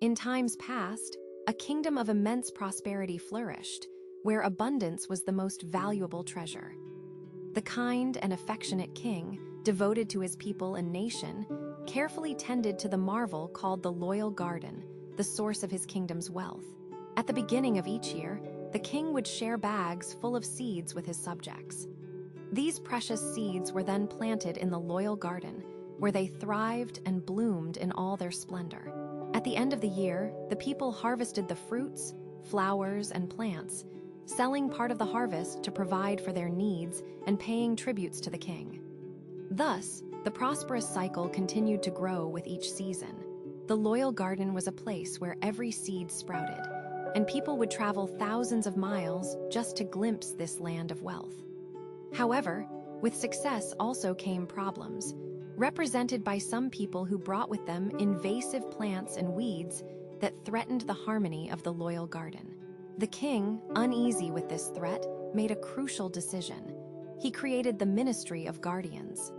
In times past, a kingdom of immense prosperity flourished, where abundance was the most valuable treasure. The kind and affectionate king, devoted to his people and nation, carefully tended to the marvel called the loyal garden, the source of his kingdom's wealth. At the beginning of each year, the king would share bags full of seeds with his subjects. These precious seeds were then planted in the loyal garden, where they thrived and bloomed in all their splendor. At the end of the year, the people harvested the fruits, flowers, and plants, selling part of the harvest to provide for their needs and paying tributes to the king. Thus, the prosperous cycle continued to grow with each season. The loyal garden was a place where every seed sprouted, and people would travel thousands of miles just to glimpse this land of wealth. However, with success also came problems, represented by some people who brought with them invasive plants and weeds that threatened the harmony of the loyal garden. The king, uneasy with this threat, made a crucial decision. He created the Ministry of Guardians.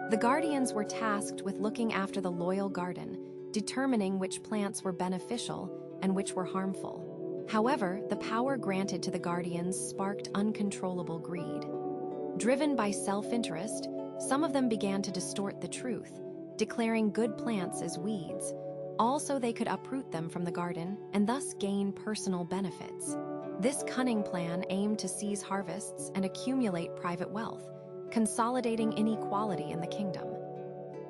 The guardians were tasked with looking after the loyal garden, determining which plants were beneficial and which were harmful. However, the power granted to the guardians sparked uncontrollable greed. Driven by self-interest, some of them began to distort the truth, declaring good plants as weeds, all so they could uproot them from the garden and thus gain personal benefits. This cunning plan aimed to seize harvests and accumulate private wealth, consolidating inequality in the kingdom.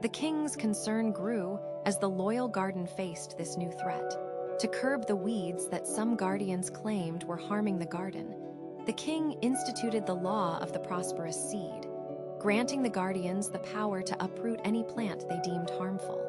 The king's concern grew as the loyal garden faced this new threat. To curb the weeds that some guardians claimed were harming the garden, the king instituted the law of the prosperous seed, granting the guardians the power to uproot any plant they deemed harmful.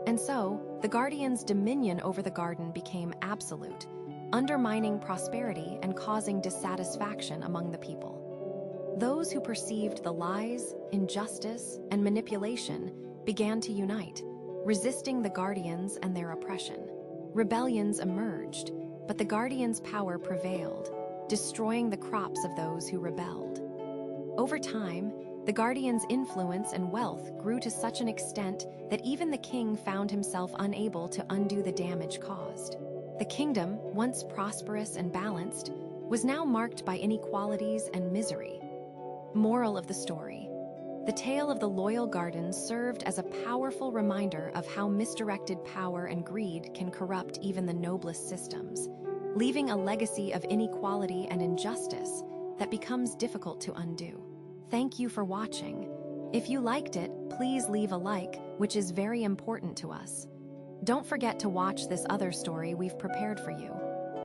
And so, the guardians' dominion over the garden became absolute, undermining prosperity and causing dissatisfaction among the people. Those who perceived the lies, injustice, and manipulation began to unite, resisting the guardians and their oppression. Rebellions emerged, but the guardians' power prevailed, destroying the crops of those who rebelled. Over time, the guardians' influence and wealth grew to such an extent that even the king found himself unable to undo the damage caused. The kingdom, once prosperous and balanced, was now marked by inequalities and misery. Moral of the story: the tale of the loyal garden served as a powerful reminder of how misdirected power and greed can corrupt even the noblest systems, leaving a legacy of inequality and injustice that becomes difficult to undo. Thank you for watching. If you liked it, please leave a like, which is very important to us. Don't forget to watch this other story we've prepared for you.